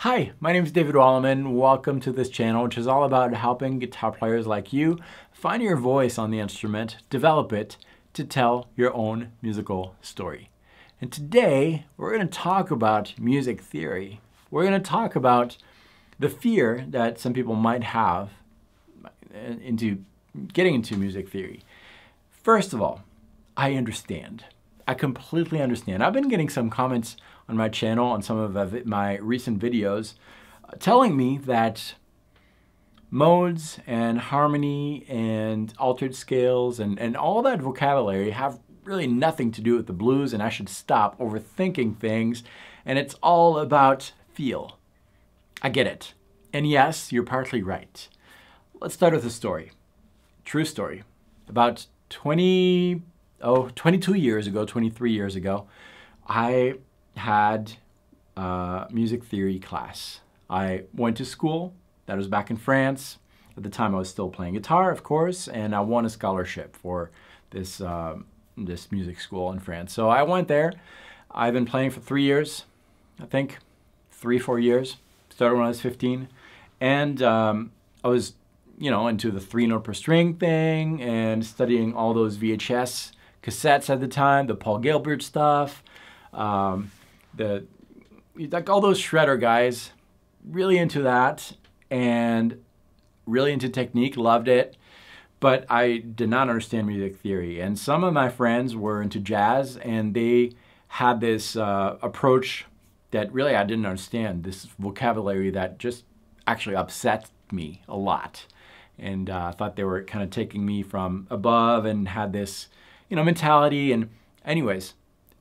Hi, my name is David Wallerman. Welcome to this channel, which is all about helping guitar players like you find your voice on the instrument, develop it to tell your own musical story. And today, we're going to talk about music theory. We're going to talk about the fear that some people might have into getting into music theory. First of all, I understand. I completely understand. I've been getting some comments on my channel on some of my recent videos telling me that modes and harmony and altered scales and all that vocabulary have really nothing to do with the blues, and I should stop overthinking things, and it's all about feel. I get it. And yes, you're partly right. Let's start with a story. True story. About 22 years ago, 23 years ago, I had a music theory class. I went to school. That was back in France. At the time, I was still playing guitar, of course, and I won a scholarship for this music school in France. So I went there. I've been playing for 3 years, I think, 3-4 years. Started when I was 15, and I was, into the 3-note per string thing and studying all those VHS cassettes at the time, the Paul Gilbert stuff, like all those shredder guys, really into that and really into technique, loved it, but I did not understand music theory. And some of my friends were into jazz, and they had this approach that really I didn't understand, this vocabulary that just actually upset me a lot. And I thought they were kind of taking me from above and had this mentality. And anyways,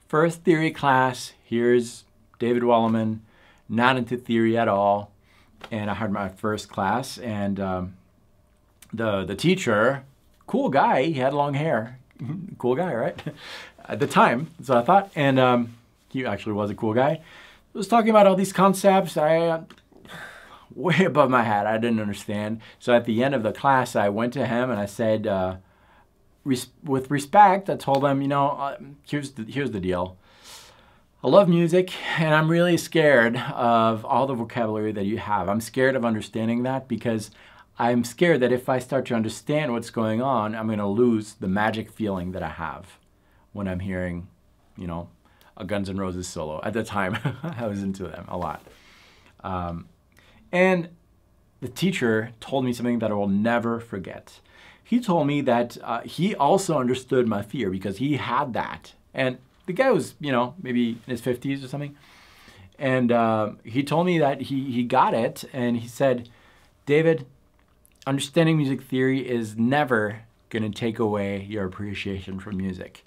first theory class, here's David Wallerman, not into theory at all. And I had my first class, and the teacher, cool guy, he had long hair. Cool guy, right? At the time, that's what I thought. And he actually was a cool guy. He was talking about all these concepts. Way above my head, I didn't understand. So at the end of the class, I went to him and I said, with respect, I told him, here's the deal. I love music, and I'm really scared of all the vocabulary that you have. I'm scared of understanding that because I'm scared that if I start to understand what's going on, I'm going to lose the magic feeling that I have when I'm hearing, a Guns N' Roses solo. At the time, I was into them a lot. And the teacher told me something that I will never forget. He told me that he also understood my fear because he had that. And the guy was, maybe in his 50s or something. And he told me that he got it. And he said, David, understanding music theory is never going to take away your appreciation for music.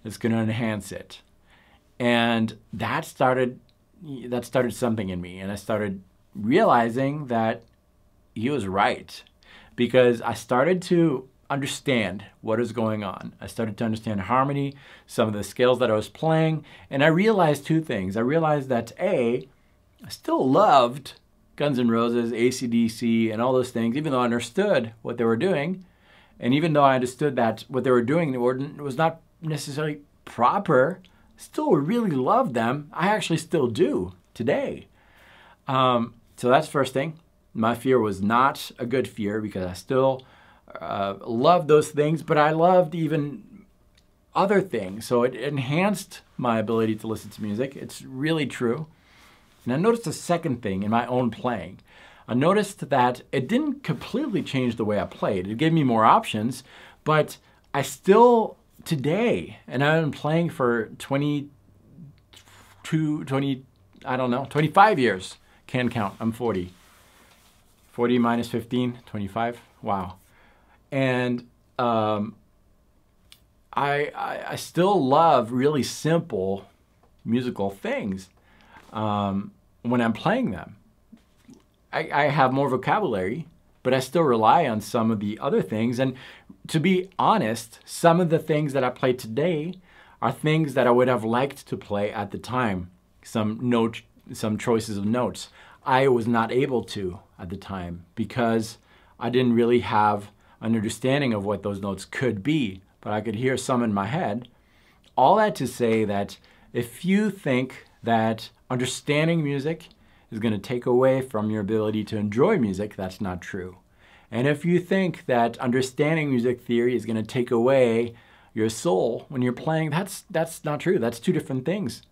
It's going to enhance it. And that started something in me. And I started realizing that he was right, because I started to understand what is going on. I started to understand harmony, some of the scales that I was playing, and I realized two things. I realized that I still loved Guns N' Roses, AC/DC, and all those things, even though I understood what they were doing, and even though I understood that what they were doing was not necessarily proper, still really loved them. I actually still do today. So that's the first thing. My fear was not a good fear because I still loved those things, but I loved even other things. So it enhanced my ability to listen to music. It's really true. And I noticed a second thing in my own playing. I noticed that it didn't completely change the way I played. It gave me more options, but I still today, and I've been playing for 25 years. Can't count. I'm 40. 40 minus 15, 25. Wow. And I still love really simple musical things when I'm playing them. I have more vocabulary, but I still rely on some of the other things. And to be honest, some of the things that I play today are things that I would have liked to play at the time. Some choices of notes I was not able to at the time because I didn't really have an understanding of what those notes could be, but I could hear some in my head. All that to say that if you think that understanding music is going to take away from your ability to enjoy music, that's not true. And if you think that understanding music theory is going to take away your soul when you're playing, that's not true. That's two different things,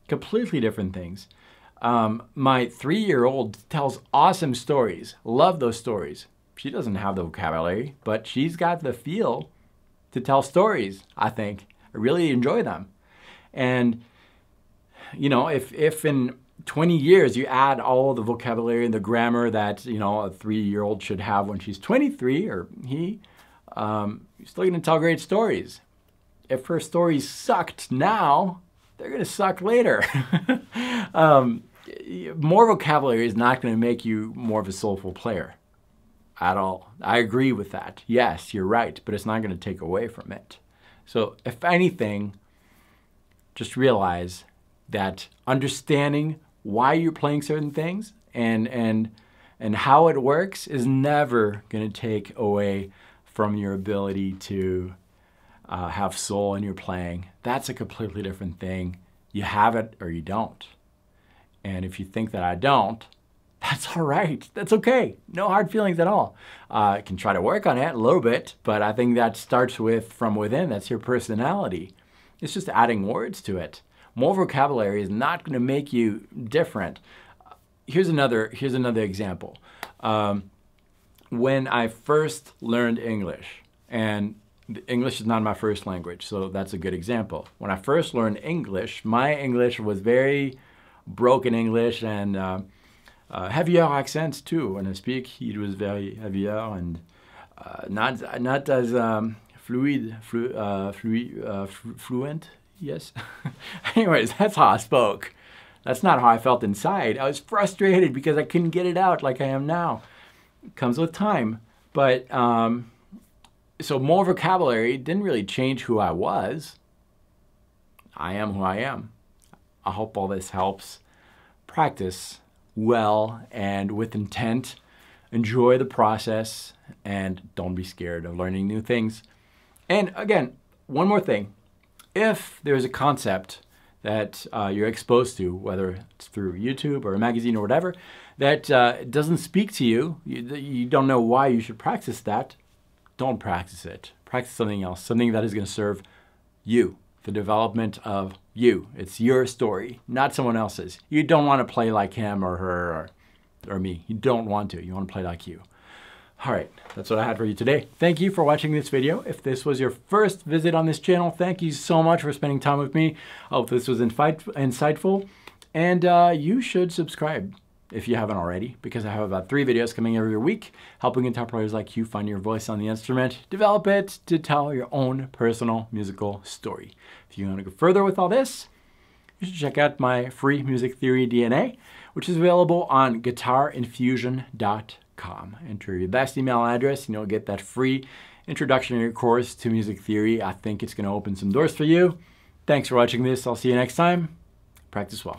completely different things. My 3-year-old tells awesome stories. Love those stories. She doesn't have the vocabulary, but she's got the feel to tell stories, I think. I really enjoy them. And, you know, if in 20 years you add all the vocabulary and the grammar that, you know, a 3-year-old should have when she's 23, or he's still going to tell great stories. If her stories sucked now, they're going to suck later. More vocabulary is not going to make you more of a soulful player at all. I agree with that. Yes, you're right, but it's not going to take away from it. So if anything, just realize that understanding why you're playing certain things and how it works is never going to take away from your ability to have soul in your playing. That's a completely different thing. You have it or you don't. And if you think that I don't, that's all right. That's okay. No hard feelings at all. I can try to work on it a little bit, but I think that starts with from within. That's your personality. It's just adding words to it. More vocabulary is not going to make you different. Here's another example. When I first learned English, and English is not my first language, so that's a good example. When I first learned English, my English was very broken English and heavier accents too. When I speak, it was very heavier and not as fluent. Yes. Anyways, that's how I spoke. That's not how I felt inside. I was frustrated because I couldn't get it out like I am now. It comes with time. But so more vocabulary didn't really change who I was. I am who I am. I hope all this helps. Practice well and with intent. Enjoy the process and don't be scared of learning new things. And again, one more thing. If there's a concept that you're exposed to, whether it's through YouTube or a magazine or whatever, that doesn't speak to you, you don't know why you should practice that, don't practice it. Practice something else, something that is going to serve you, the development of you. It's your story, not someone else's. You don't want to play like him or her or me. You don't want to. You want to play like you. All right, that's what I had for you today. Thank you for watching this video. If this was your first visit on this channel, thank you so much for spending time with me. I hope this was insightful. And you should subscribe if you haven't already, because I have about 3 videos coming every week, helping guitar players like you find your voice on the instrument, develop it to tell your own personal musical story. If you want to go further with all this, you should check out my free music theory DNA, which is available on guitarinfusion.com. Enter your best email address and you'll get that free introductory course to music theory. I think it's going to open some doors for you. Thanks for watching this. I'll see you next time. Practice well.